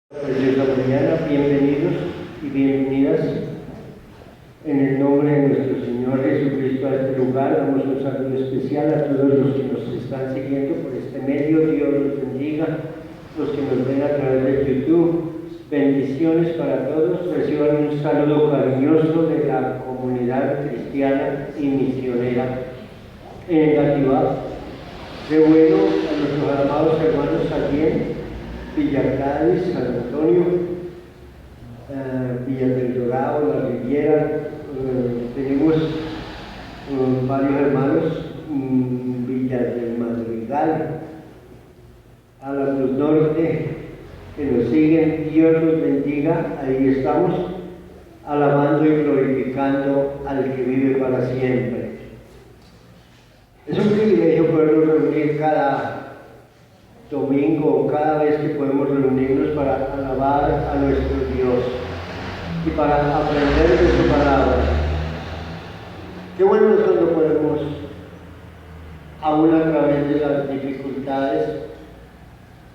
Preciosa mañana, bienvenidos y bienvenidas. En el nombre de nuestro Señor Jesucristo a este lugar, damos un saludo especial a todos los que nos están siguiendo por este medio. Dios los bendiga, los que nos ven a través de YouTube. Bendiciones para todos. Reciban un saludo cariñoso de la comunidad cristiana y misionera en Gativá. De bueno a nuestros amados hermanos también. Villa Gladys, San Antonio, Villa del Dorado, La Riviera, tenemos varios hermanos, Villa del Madrigal, a la Cruz Norte, que nos siguen. Dios los bendiga. Ahí estamos alabando y glorificando al que vive para siempre. Es un privilegio podernos reunir cada domingo, cada vez que podemos reunirnos para alabar a nuestro Dios y para aprender de su palabra. Qué bueno es cuando podemos, aún a través de las dificultades,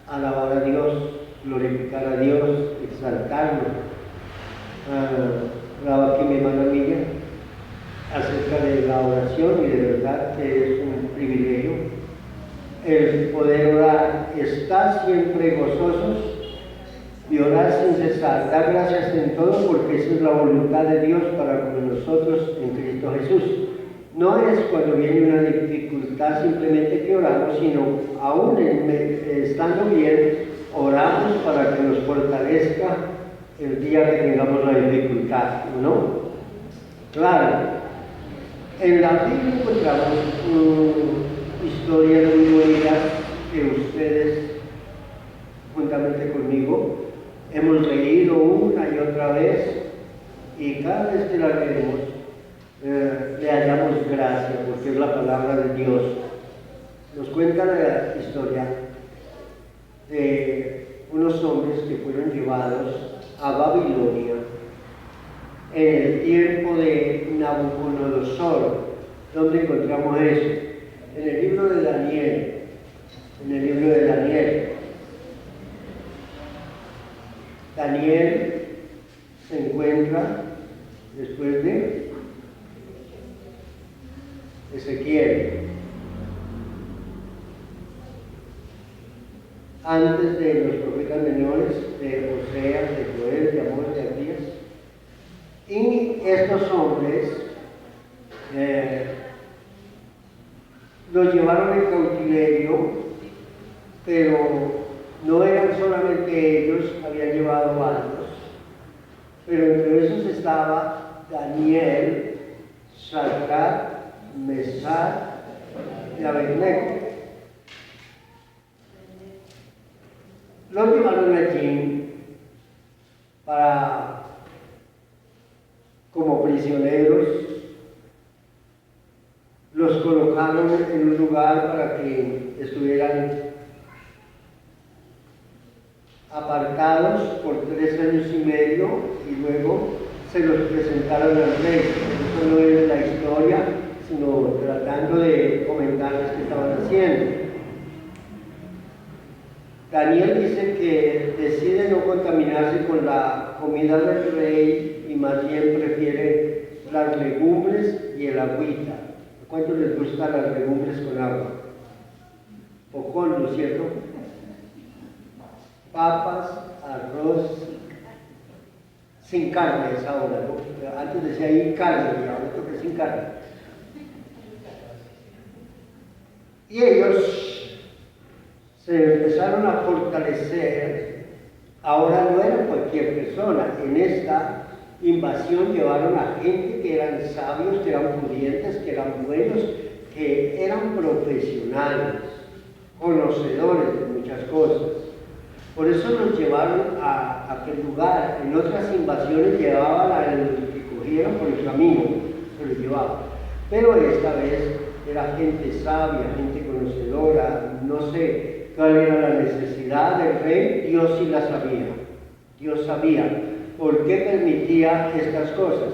alabar a Dios, glorificar a Dios, exaltarlo. Hablaba aquí mi hermana Milla acerca de la oración, y de verdad que es un privilegio el poder orar. Estar siempre gozosos y orar sin cesar. Dar gracias en todo, porque esa es la voluntad de Dios para con nosotros en Cristo Jesús. No es cuando viene una dificultad simplemente que oramos, sino aún estando bien, oramos para que nos fortalezca el día que tengamos la dificultad, ¿no? Claro, en la Biblia encontramos historias muy bonitas que ustedes, juntamente conmigo, hemos leído una y otra vez, y cada vez que la leemos le hallamos gracia, porque es la palabra de Dios. Nos cuenta la historia de unos hombres que fueron llevados a Babilonia en el tiempo de Nabucodonosor. ¿Dónde encontramos eso? En el libro de Daniel. En el libro de Daniel. Daniel se encuentra después de Ezequiel, antes de los profetas menores de Oseas, de Joel, de Amós, de Abdías. Y estos hombres los llevaron en cautiverio, pero no eran solamente ellos, habían llevado varios, pero entre esos estaba Daniel, Sadrach, Mesach y Abednego. Los llevaron allí como prisioneros. Los colocaron en un lugar para que estuvieran apartados por 3 años y medio, y luego se los presentaron al rey. Eso no es la historia, sino tratando de comentarles qué estaban haciendo. Daniel dice que decide no contaminarse con la comida del rey y más bien prefiere las legumbres y el agüita. ¿Cuánto les gustan las legumbres con agua? Pocón, ¿no es cierto? Papas, arroz, sin carne es ahora, ¿no? Antes decía ahí carne, y ahora toca sin carne. Y ellos se empezaron a fortalecer. Ahora no eran cualquier persona. En esta invasión llevaron a gente que eran sabios, que eran pudientes, que eran buenos, que eran profesionales, conocedores de muchas cosas. Por eso los llevaron a aquel lugar. En otras invasiones llevaban a los que cogieron por el camino, se los llevaban. Pero esta vez era gente sabia, gente conocedora. No sé cuál era la necesidad del rey, Dios sí la sabía. Dios sabía por qué permitía estas cosas.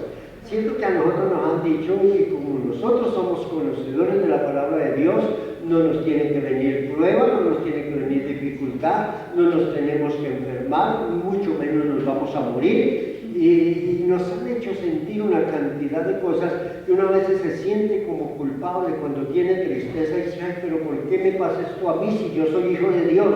Siento que a nosotros nos han dicho que como nosotros somos conocedores de la palabra de Dios, no nos tiene que venir prueba, no nos tiene que venir dificultad, no nos tenemos que enfermar, mucho menos nos vamos a morir. Y nos han hecho sentir una cantidad de cosas que una vez se siente como culpable cuando tiene tristeza y dice, ay, pero ¿por qué me pasa esto a mí si yo soy hijo de Dios?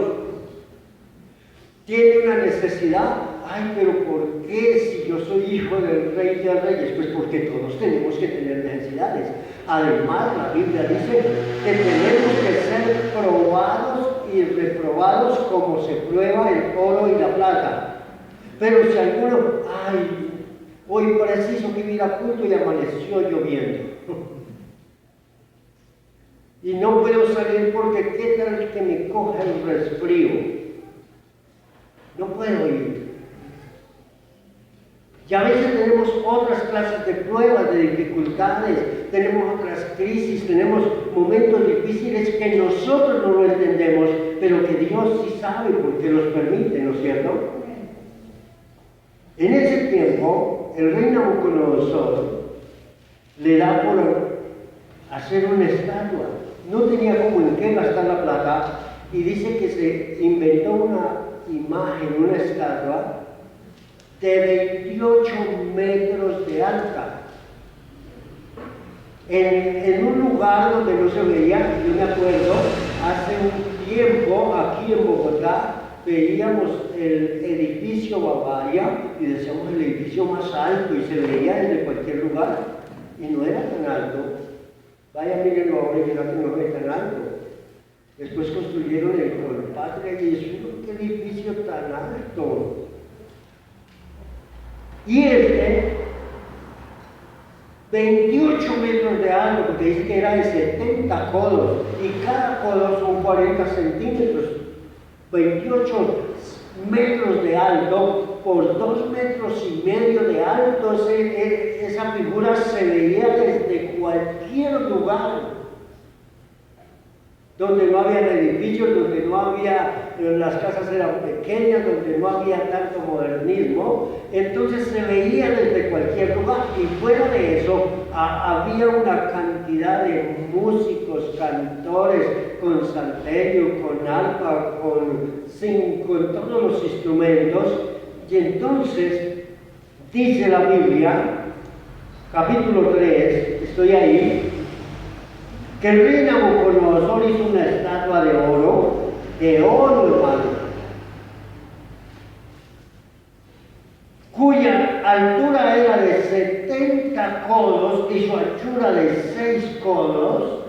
Tiene una necesidad, ay, pero ¿por qué si yo soy hijo del Rey de Reyes? Pues porque todos tenemos que tener necesidades. Además, la Biblia dice que tenemos que ser probados y reprobados como se prueba el oro y la plata. Pero si alguno, ay, hoy preciso que ir a culto y amaneció lloviendo. Y no puedo salir porque qué tal que me coja el resfrío. No puedo ir. Y a veces tenemos otras clases de pruebas, de dificultades, tenemos otras crisis, tenemos momentos difíciles que nosotros no lo entendemos, pero que Dios sí sabe porque los permite, ¿no es cierto? En ese tiempo, el rey Nabucodonosor le da por hacer una estatua. No tenía como en qué gastar la plata y dice que se inventó una imagen, una estatua de 28 metros de alta. En un lugar donde no se veía, yo me acuerdo, hace un tiempo aquí en Bogotá, veíamos el edificio Bavaria y decíamos el edificio más alto y se veía desde cualquier lugar y no era tan alto. Vaya, mírenlo ahora y verán que no es tan alto. Después construyeron el Colpatria y eso, qué edificio tan alto. Y 28 metros de alto, porque dice que era de 70 codos y cada codo son 40 centímetros. 28 metros de alto por 2,5 metros de alto, esa figura se veía desde cualquier lugar donde no había edificios, donde no había, las casas eran pequeñas, donde no había tanto modernismo, entonces se veía desde cualquier lugar y fuera de eso había una cantidad de músicos, cantores, con salterio, con arpa, con todos los instrumentos. Y entonces dice la Biblia, capítulo 3, estoy ahí, que el rey Nabucodonosor hizo una estatua de oro hermano, cuya altura era de 70 codos y su anchura de 6 codos.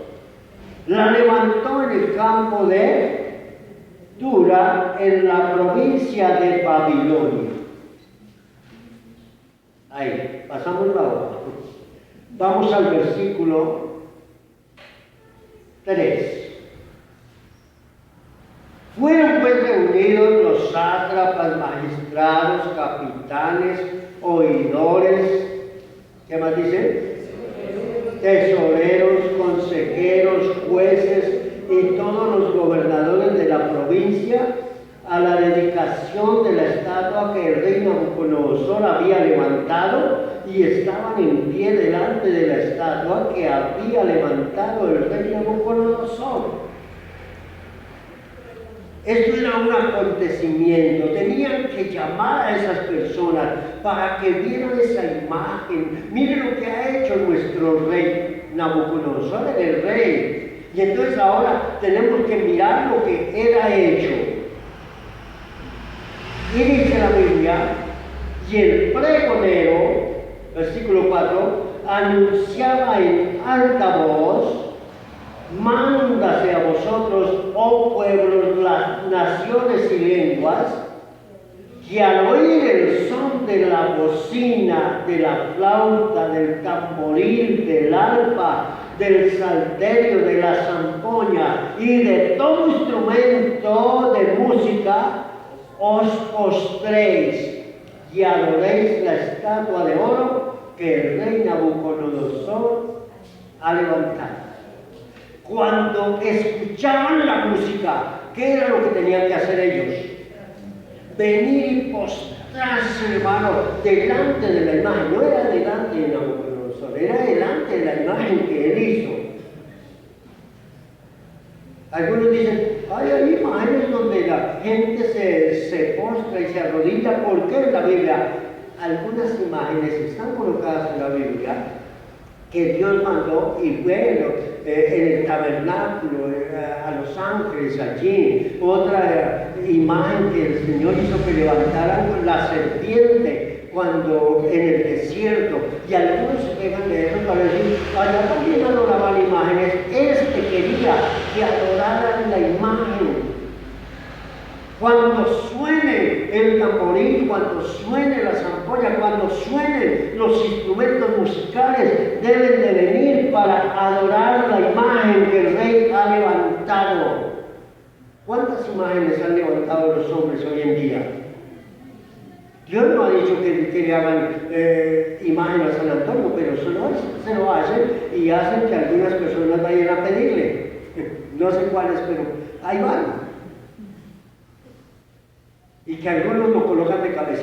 La levantó en el campo de Dura, en la provincia de Babilonia. Ahí, pasamos la hoja. Vamos al versículo 3. Fueron pues reunidos los sátrapas, magistrados, capitanes, oidores, ¿qué más dice? Tesoreros, consejeros, jueces y todos los gobernadores de la provincia a la dedicación de la estatua que el rey Nabucodonosor había levantado, y estaban en pie delante de la estatua que había levantado el rey Nabucodonosor. Esto era un acontecimiento, tenían que llamar a esas personas para que vieran esa imagen. Miren lo que ha hecho nuestro rey Nabucodonosor, era el rey. Y entonces ahora tenemos que mirar lo que él ha hecho. Y dice la Biblia, y el pregonero, versículo 4, anunciaba en alta voz: mándase a vosotros, oh pueblos, las naciones y lenguas, que al oír el son de la bocina, de la flauta, del tamboril, del arpa, del salterio, de la zampoña y de todo instrumento de música, os postréis y adoréis la estatua de oro que el rey Nabucodonosor ha levantado. Cuando escuchaban la música, ¿qué era lo que tenían que hacer ellos? Venir y postrarse, hermano, delante de la imagen. No era delante de Nabucodonosor, era delante de la imagen que él hizo. Algunos dicen, ay, hay imágenes donde la gente se postra y se arrodilla. ¿Por qué en la Biblia? Algunas imágenes están colocadas en la Biblia que Dios mandó, y bueno, en el tabernáculo, a los ángeles allí. Otra imagen que el Señor hizo que levantaran la serpiente cuando en el desierto, y algunos se pegan de eso para decir, allá también adoraban imágenes. Quería que adoraran la imagen. Cuando suene el tamboril, cuando suene la zampoña, cuando suenen los instrumentos musicales, deben de venir para adorar la imagen que el Rey ha levantado. ¿Cuántas imágenes han levantado los hombres hoy en día? Dios no ha dicho que le hagan imagen a San Antonio, pero se lo hacen, y hacen que algunas personas vayan a pedirle. No sé cuáles, pero ahí van. Y que algunos lo colocan de cabeza.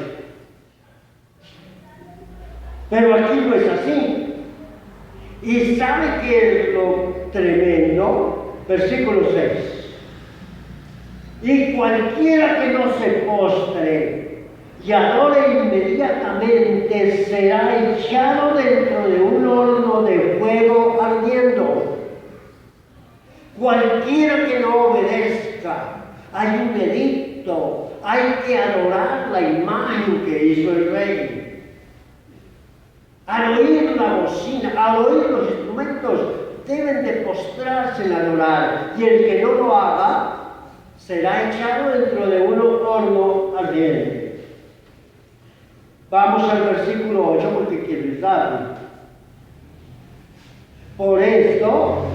Pero aquí no es así. ¿Y sabe qué es lo tremendo? Versículo 6. Y cualquiera que no se postre y adore inmediatamente será echado dentro de un horno de fuego ardiendo. Cualquiera que no obedezca, hay un edicto. Hay que adorar la imagen que hizo el Rey. Al oír la bocina, al oír los instrumentos, deben de postrarse en adorar. Y el que no lo haga, será echado dentro de un horno ardiente. Vamos al versículo 8 porque quiero darle. Por esto,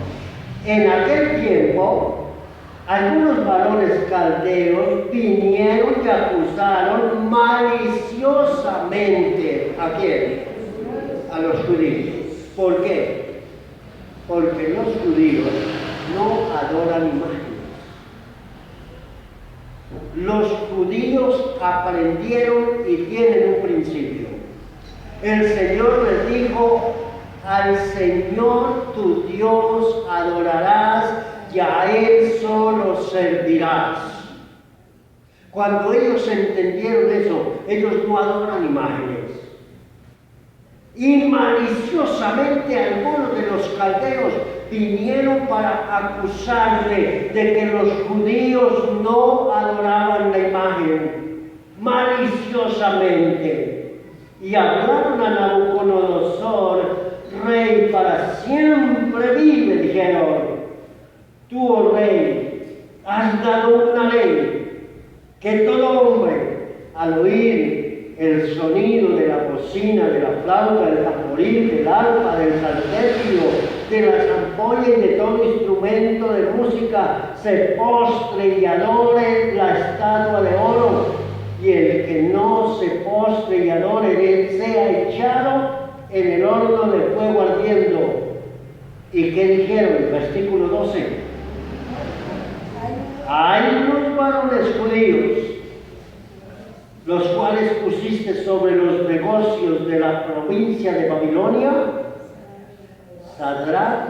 en aquel tiempo, algunos varones caldeos vinieron y acusaron maliciosamente ¿a quién? A los judíos. ¿Por qué? Porque los judíos no adoran imágenes. Los judíos aprendieron y tienen un principio. El Señor les dijo, al Señor tu Dios adorarás y a Él solo servirás. Cuando ellos entendieron eso, ellos no adoran imágenes. Y maliciosamente algunos de los caldeos vinieron para acusarle de que los judíos no adoraban la imagen. Maliciosamente. Y hablaron a Nabucodonosor, rey para siempre vive, dijeron. Tú, oh rey, has dado una ley que todo hombre, al oír el sonido de la bocina, de la flauta, del tamboril, del arpa, del salterio, de la zampoña y de todo instrumento de música, se postre y adore la estatua de oro, y el que no se postre y adore, él sea echado en el horno de fuego ardiendo. ¿Y qué dijeron? Versículo 12. Hay unos varones judíos, los cuales pusiste sobre los negocios de la provincia de Babilonia, Sadrach,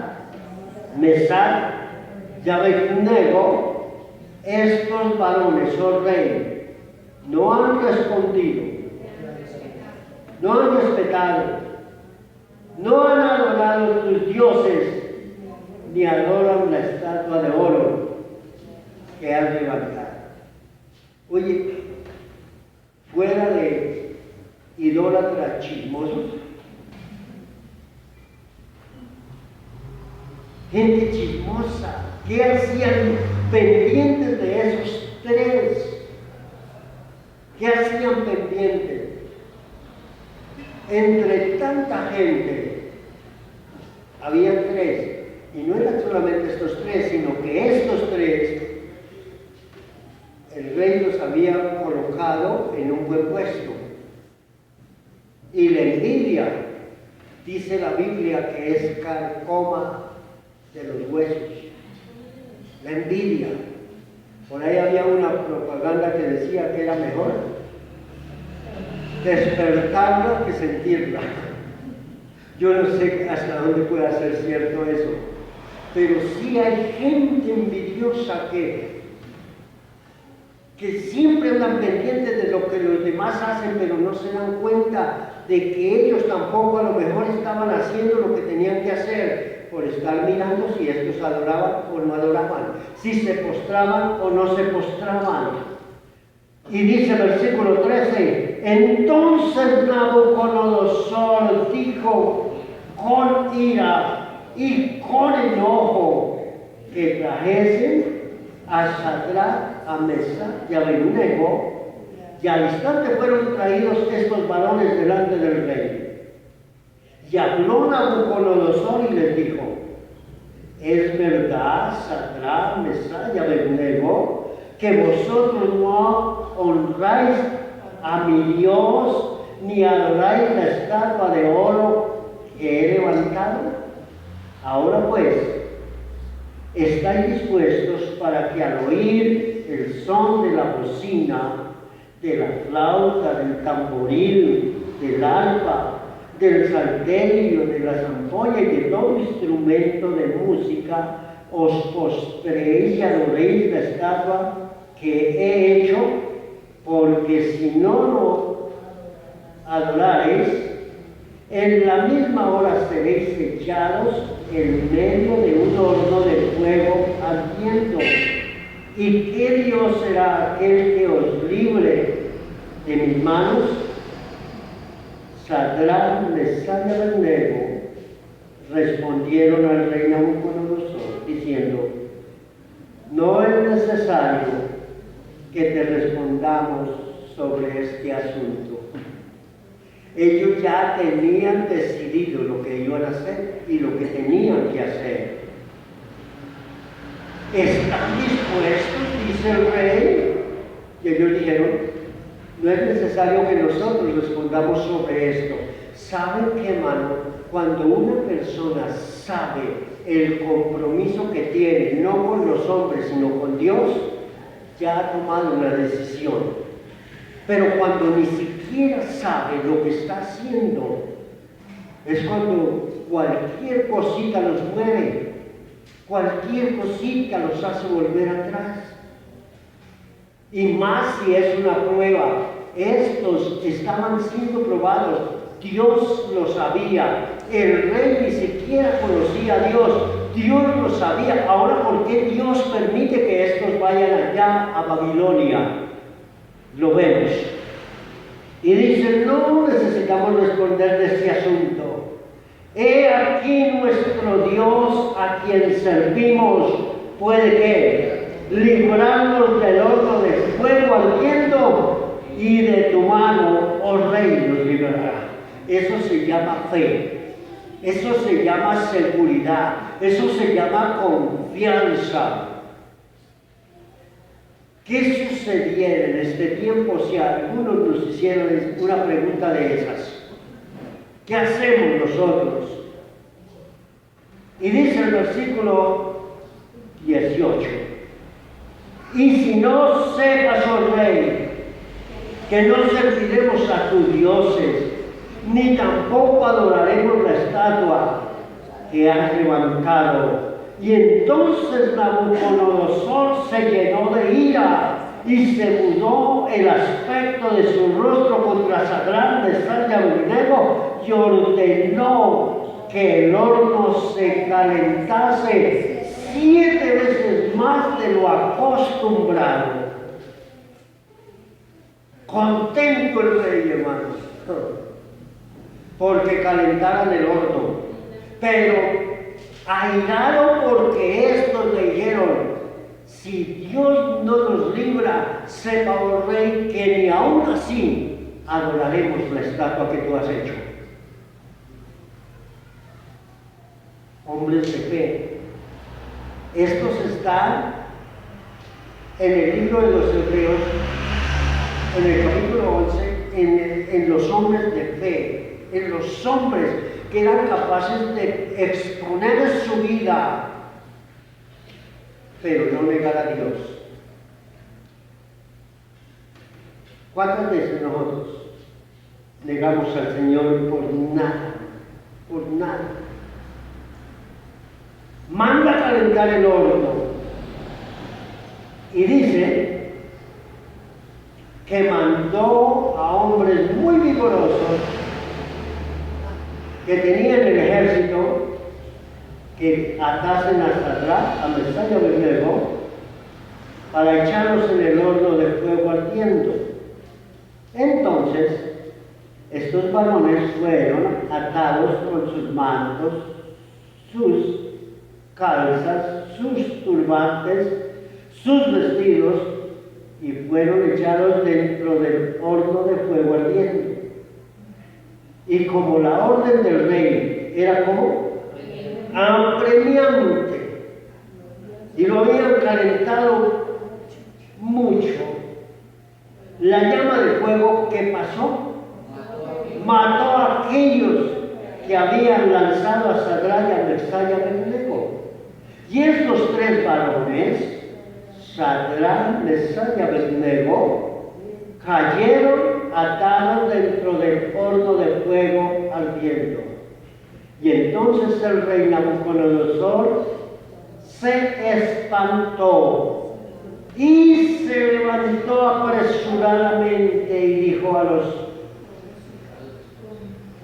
Mesach y Abednego. Estos varones, oh rey, no han respondido, no han respetado, no han adorado tus dioses, ni adoran la estatua de oro que has levantado. Oye, fuera de idólatras chismosos, gente chismosa, ¿qué hacían pendientes de esos tres? ¿Qué hacían pendientes? Entre tanta gente, había tres, y no eran solamente estos tres, sino que estos tres, el rey los había colocado en un buen puesto. Y la envidia, dice la Biblia, que es carcoma de los huesos. La envidia. Por ahí había una propaganda que decía que era mejor despertarla que sentirla. Yo no sé hasta dónde puede ser cierto eso. Pero sí hay gente envidiosa que siempre andan pendientes de lo que los demás hacen, pero no se dan cuenta de que ellos tampoco a lo mejor estaban haciendo lo que tenían que hacer, por estar mirando si estos adoraban o no adoraban, si se postraban o no se postraban. Y dice el versículo 13, entonces Nabucodonosor dijo con ira y con enojo que trajesen a Sadrach, a Mesach y a Abed-nego, y al instante fueron traídos estos varones delante del rey. Y habló Nabucodonosor y les dijo, ¿es verdad, Sadrach, Mesach y Abed-nego, que vosotros no honráis a mi Dios, ni adoráis la estatua de oro que he levantado? Ahora pues, ¿estáis dispuestos para que al oír el son de la bocina, de la flauta, del tamboril, del arpa, del salterio, de la zampoña y de todo instrumento de música, os postréis y adoréis la estatua que he hecho? Porque si no lo adorareis, en la misma hora seréis echados en medio de un horno de fuego ardiendo. ¿Y qué Dios será aquel que os libre de mis manos? Sadrach, Mesach y Abed-nego respondieron al rey Nabucodonosor diciendo, no es necesario que te respondamos sobre este asunto. Ellos ya tenían decidido lo que iban a hacer y lo que tenían que hacer. ¿Están dispuestos?, dice el rey. Y ellos dijeron, no es necesario que nosotros respondamos sobre esto. ¿Saben qué, hermano? Cuando una persona sabe el compromiso que tiene, no con los hombres, sino con Dios, ya ha tomado una decisión. Pero cuando ni siquiera sabe lo que está haciendo, es cuando cualquier cosita los mueve, cualquier cosita los hace volver atrás. Y más si es una prueba. Estos estaban siendo probados. Dios lo sabía. El rey ni siquiera conocía a Dios. Dios lo sabía. Ahora, ¿por qué Dios permite que estos vayan allá a Babilonia? Lo vemos. Y dice, no necesitamos responder de este asunto. He aquí nuestro Dios a quien servimos puede que librarnos del horno de fuego ardiendo, y de tu mano, oh rey, nos librará. Eso se llama fe, eso se llama seguridad, eso se llama confianza. ¿Qué sucediera en este tiempo si algunos nos hicieran una pregunta de esas? ¿Qué hacemos nosotros? Y dice el versículo 18, y si no sepas, oh rey, que no serviremos a tus dioses, ni tampoco adoraremos la estatua que has levantado. Y entonces Nabucodonosor se llenó de ira y se mudó el aspecto de su rostro contra Sadrach, Mesach y Abed-nego, y ordenó que el horno se calentase 7 veces más de lo acostumbrado. Contento el rey, hermanos, porque calentaran el horno, pero airado porque estos le dijeron, si Dios no nos libra, sepa, oh rey, que ni aún así adoraremos la estatua que tú has hecho. Hombres de fe, estos están en el libro de los Hebreos, en el capítulo 11, en los hombres de fe, en los hombres que eran capaces de exponer su vida, pero no negar a Dios. ¿Cuántas veces nosotros negamos al Señor por nada? Por nada. manda calentar el horno y dice que mandó a hombres muy vigorosos que tenían el ejército que atasen hasta atrás a Mesach y Abednego para echarlos en el horno de fuego ardiendo. Entonces, estos varones fueron atados con sus mantos, sus calzas, sus turbantes, sus vestidos, y fueron echados dentro del horno de fuego ardiendo. Y como la orden del rey era como apremiante, y lo habían calentado mucho, la llama de fuego, ¿qué pasó? Mató a aquellos que habían lanzado a Sadrach, a Mesach y a Abednego. Y estos tres varones, Sadrach, Mesach y Abednego, cayeron atados dentro del horno de fuego ardiendo. Y entonces el rey Nabucodonosor se espantó y se levantó apresuradamente y dijo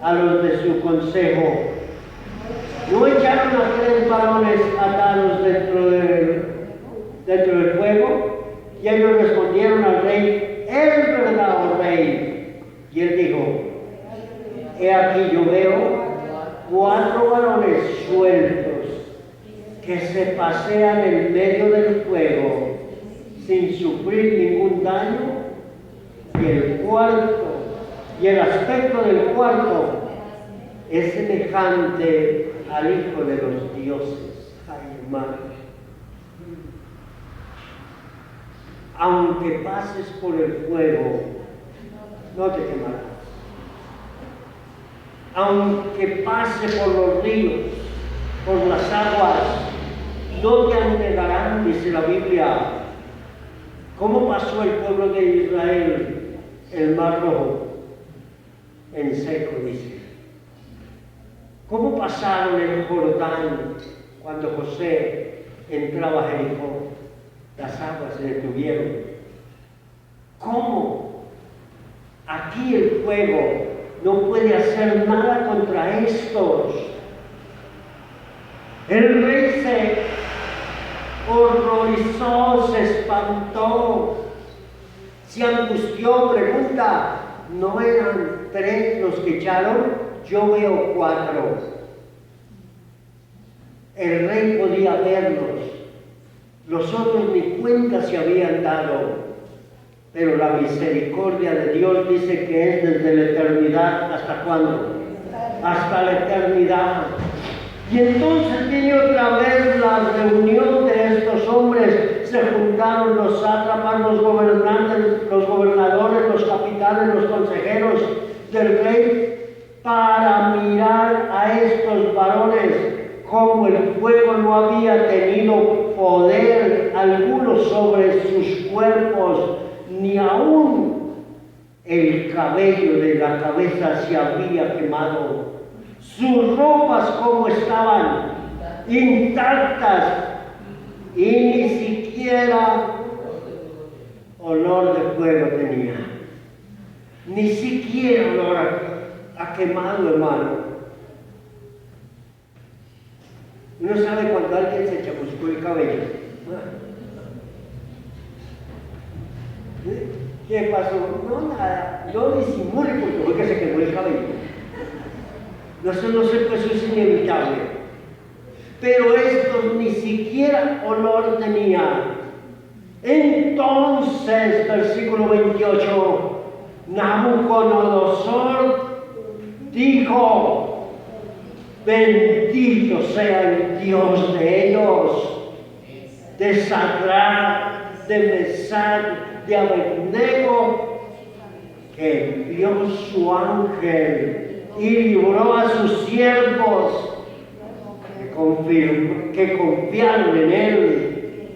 a los de su consejo: ¿no echaron a tres varones atados dentro del fuego? Y ellos respondieron al rey: es verdad, oh rey. Y él dijo: he aquí yo veo 4 varones sueltos que se pasean en medio del fuego sin sufrir ningún daño, y el aspecto del cuarto es semejante al Hijo de los dioses. Ay, hermano, aunque pases por el fuego, no te quemarás. Aunque pase por los ríos, por las aguas, no te anegarán, dice la Biblia. ¿Cómo pasó el pueblo de Israel el Mar Rojo? En seco, dice. ¿Cómo pasaron el Jordán cuando José entraba a Jericó? Las aguas se detuvieron. ¿Cómo? Aquí el fuego no puede hacer nada contra estos. El rey se horrorizó, se espantó, se angustió. Pregunta: ¿no eran 3 los que echaron? Yo veo 4. El rey podía verlos, los otros ni cuenta se habían dado. Pero la misericordia de Dios dice que es desde la eternidad. ¿Hasta cuándo? Hasta la eternidad. Y entonces viene otra vez la reunión de estos hombres. Se juntaron los sátrapas, los gobernantes, los gobernadores, los capitanes, los consejeros del rey, para mirar a estos varones. Como el fuego no había tenido poder alguno sobre sus cuerpos, ni aún el cabello de la cabeza se había quemado. Sus ropas como estaban intactas, y ni siquiera olor de fuego tenía. Ni siquiera olor a quemado, hermano. Uno sabe cuando alguien se chamuscó el cabello. ¿Qué pasó? No, nada. No disimule porque fue que se quemó el cabello. Eso no se puede, eso es inevitable. Pero estos ni siquiera olor tenían. Entonces, versículo 28, Nabucodonosor dijo: bendito sea el Dios de ellos, de Sadrach, de Mesach, de Abednego, que envió su ángel y libró a sus siervos que confiaron en él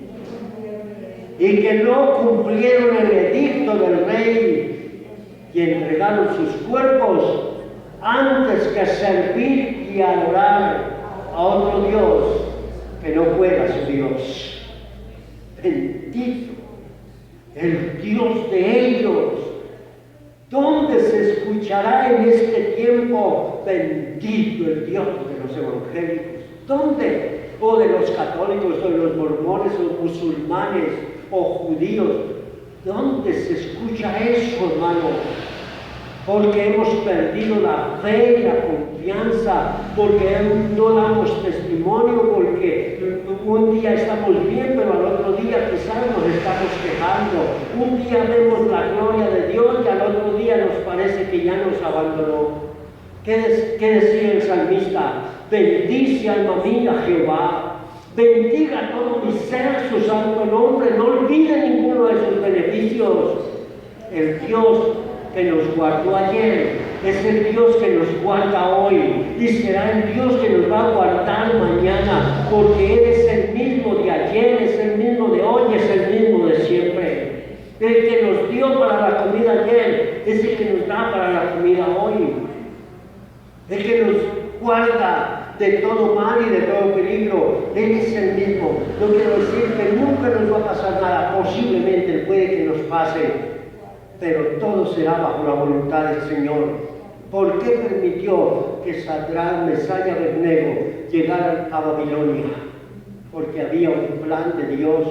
y que no cumplieron el edicto del rey y entregaron sus cuerpos antes que servir y adorar a otro Dios que no fuera su Dios. Bendito el Dios de ellos. ¿Dónde se escuchará en este tiempo? Bendito el Dios de los evangélicos. ¿Dónde? O de los católicos, o de los mormones, o musulmanes, o judíos. ¿Dónde se escucha eso, hermano? Porque hemos perdido la fe y la confianza, porque no damos testimonio, porque un día estamos bien, pero al otro día quizás nos estamos quejando. Un día vemos la gloria de Dios y al otro día nos parece que ya nos abandonó. ¿Qué decía el salmista? Bendice alma mía Jehová, bendiga todo mi ser su santo nombre, no olvide ninguno de sus beneficios. El Dios que nos guardó ayer es el Dios que nos guarda hoy y será el Dios que nos va a guardar mañana, porque Él es el mismo de ayer, es el mismo de hoy, es el mismo de siempre. El que nos dio para la comida ayer es el que nos da para la comida hoy. El que nos guarda de todo mal y de todo peligro, Él es el mismo. No quiero decir que nunca nos va a pasar nada, posiblemente puede que nos pase, pero todo será bajo la voluntad del Señor. ¿Por qué permitió que Sadrach, Mesach y Abednego llegaran a Babilonia? Porque había un plan de Dios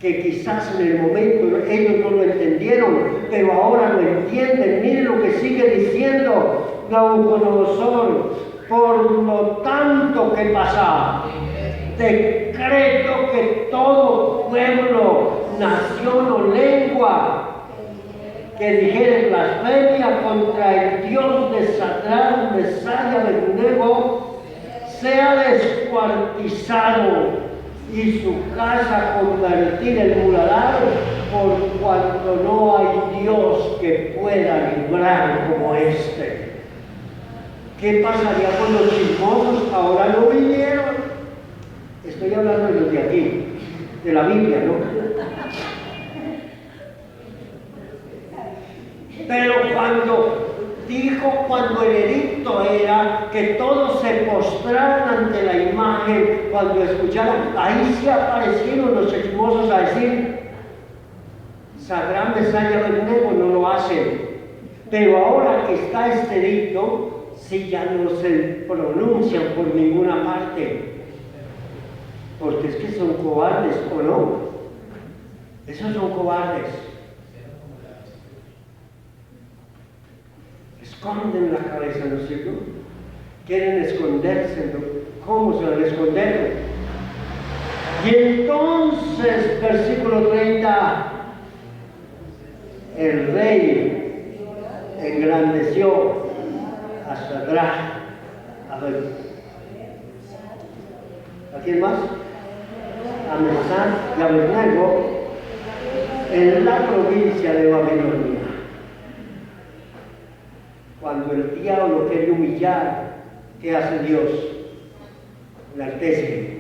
que quizás en el momento ellos no lo entendieron, pero ahora lo entienden. Miren lo que sigue diciendo Nabucodonosor: por lo tanto que pasa, decreto que todo pueblo, nación o lengua que dijere blasfemia contra el Dios de Sadrach, Mesach y Abednego sea descuartizado y su casa convertida en muladar, por cuanto no hay Dios que pueda librar como este. ¿Qué pasaría con los chismosos? Ahora no vinieron. Estoy hablando de los de aquí, de la Biblia, ¿no? Pero cuando el edicto era que todos se postraran ante la imagen, cuando escucharon, ahí sí aparecieron los chismosos a decir: Sadrach, Mesach y Abednego no lo hacen. Pero ahora que está este edicto, sí ya no se pronuncian por ninguna parte, porque es que son cobardes, ¿o no? Esos son cobardes. Esconden la cabeza, ¿no es cierto? Quieren esconderse, ¿no? ¿Cómo se van a esconder? Y entonces, versículo 30, el rey engrandeció a Sadrach, ¿a quién más? A Mesach y Abednego en la provincia de Babilonia. Cuando el diablo quiere humillar, ¿qué hace Dios? Enaltece,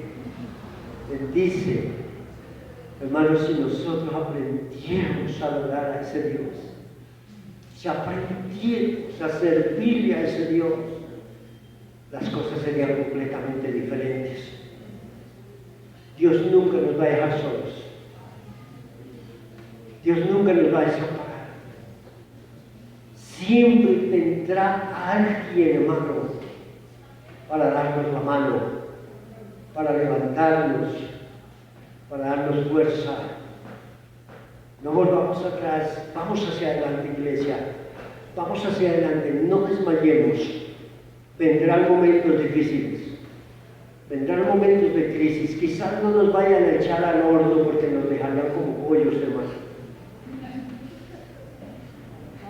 bendice. Hermanos, si nosotros aprendiéramos a adorar a ese Dios, si aprendiéramos a servirle a ese Dios, las cosas serían completamente diferentes. Dios nunca nos va a dejar solos. Dios nunca nos va a desamparar. Siempre tendrá alguien, hermano, para darnos la mano, para levantarnos, para darnos fuerza. No volvamos atrás, vamos hacia adelante, iglesia. Vamos hacia adelante, no desmayemos. Vendrán momentos difíciles, vendrán momentos de crisis. Quizás no nos vayan a echar al horno porque nos dejarán como pollos, hermano.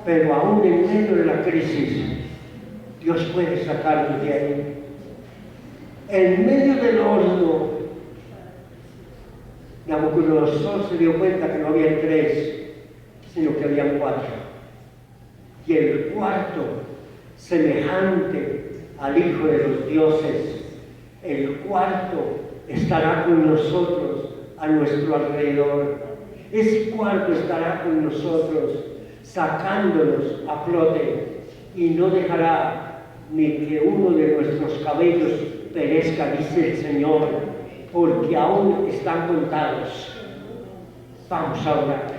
Pero aún en medio de la crisis, Dios puede sacarnos de ahí. En medio del horno, Nabucodonosor se dio cuenta que no había 3, sino que había 4. Y el cuarto, semejante al Hijo de los dioses, el cuarto estará con nosotros a nuestro alrededor. Ese cuarto estará con nosotros, sacándonos a flote, y no dejará ni que uno de nuestros cabellos perezca, dice el Señor. porque aún están contados. Vamos a orar.